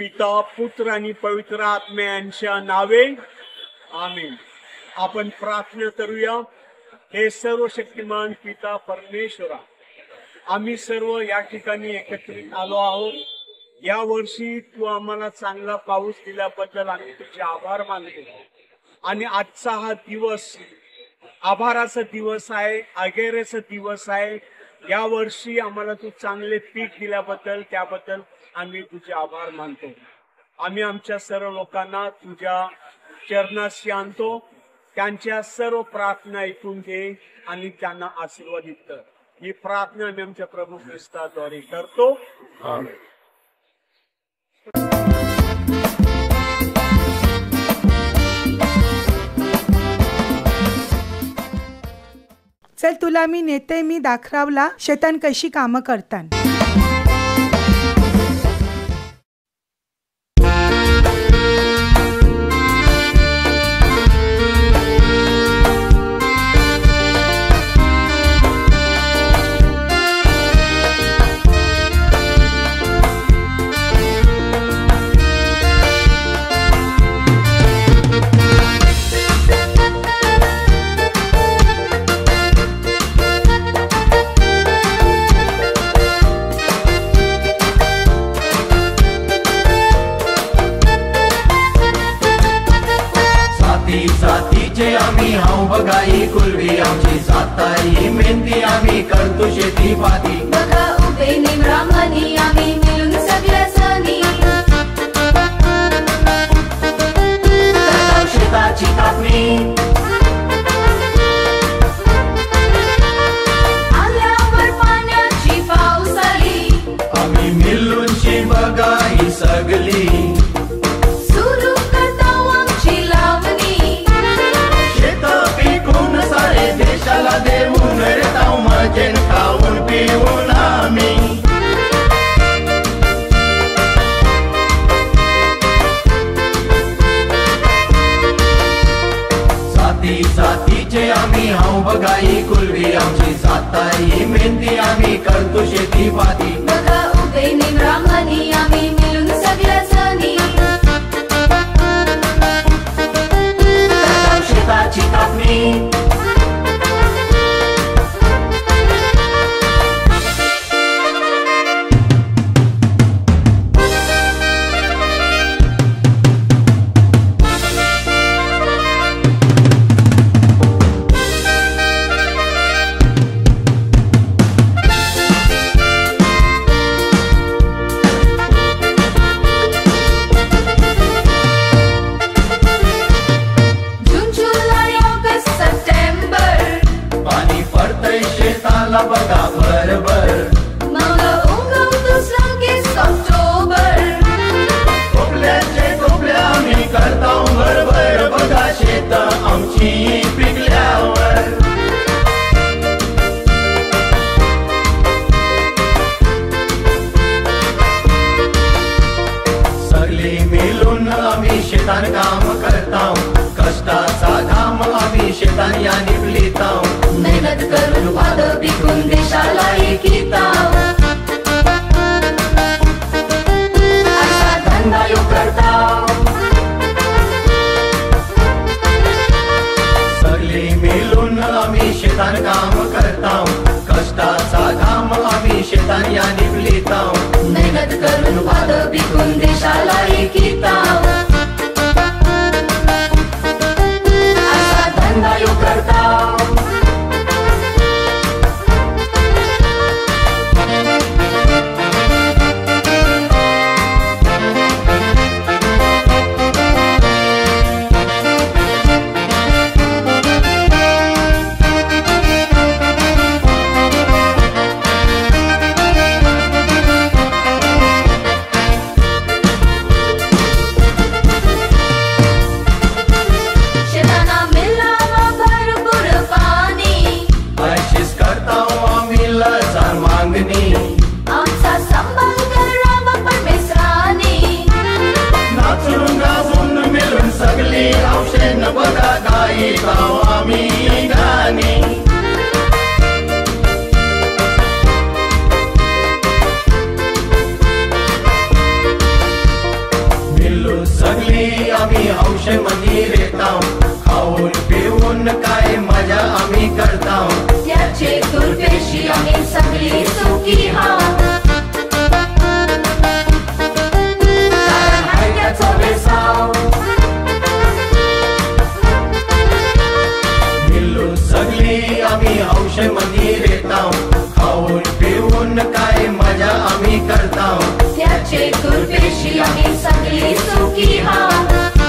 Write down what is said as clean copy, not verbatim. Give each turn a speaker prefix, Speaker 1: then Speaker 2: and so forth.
Speaker 1: पिता पुत्र आणि पवित्र आत्म्यांच्या नावे आमेन. आपण प्रार्थना करूया. हे सर्व शक्तिमान पिता परमेश्वरा, आम्ही सर्व या ठिकाणी एकत्रित आलो आहोत. या वर्षी तू आम्हाला चांगला पाऊस दिल्याबद्दल आम्ही तुझे आभार मानतो. आणि आजचा हा दिवस आभाराचा दिवस आहे, अगेरेचा दिवस आहे. या वर्षी आम्हाला तू चांगले पीक दिल्याबद्दल त्याबद्दल आम्ही तुझे आभार मानतो. आम्ही आमच्या सर्व लोकांना तुझ्या चरणाशी आणतो. त्यांच्या सर्व प्रार्थना ऐकून घे आणि त्यांना आशीर्वादित कर. ही प्रार्थना आम्ही आमच्या प्रभू ख्रिस्ताद्वारे करतो. आमेन.
Speaker 2: चल तुला मी नेते, मी दाखरावला शैतान कशी कामं करतात.
Speaker 3: बघाई कुलवी आमची साताई मेहनती आम्ही करतो शेती पाती.
Speaker 4: बघा उभे निमरामानी आम्ही मिळून सगळ्या सणी
Speaker 3: शेताची कापणी
Speaker 4: आल्यावर पाण्याची पाऊस आली.
Speaker 3: आम्ही मिळून शी बघाई सगळी
Speaker 4: सुरू करता आमची लावणी.
Speaker 3: सारे देशाला देऊन रेताव मजेन खाऊन पिऊन आम्ही जाती जातीचे आम्ही हाव बघाई कुलवी आमची साताई मेहनती आम्ही करतो शेती पाती.
Speaker 4: बघा उभे निमरामानी आम्ही मिळून सगळ्या सणी
Speaker 3: शेताची कापणी बघा बरोबर
Speaker 4: मग उगवतोच लगेच ऑक्टोबर.
Speaker 3: टोपल्याचे टोपल्या आम्ही करताव बरोबर. बघा शेत आमची पिकल्यावर सगळी मिळून आम्ही शेतान काम करताव. कष्टाचा घाम आम्ही शेतान या निपलिताव.
Speaker 4: मेहनत करून वाद पिकून देशाला एकिताव. असा धंदा यो करताव.
Speaker 3: सगळी मिळून आम्ही शेतान काम करताव. कष्टाचा घाम आम्ही शेतान या निपलिताव.
Speaker 4: मेहनत करून वाद पिकून देशाला एकिताव. असा धंदा यो करताव.
Speaker 3: आम्ही करताव
Speaker 4: त्याचे तुर्फेशी आम्ही सगळी सुखी हाव कारण हाय त्याचो बेसाव
Speaker 3: मिळून सगळी आम्ही हौशेमंदी रेताव खाऊन पिऊन काय मजा आम्ही करताव
Speaker 4: त्याचे तुर्फेशी आम्ही सगळी सुखी हाव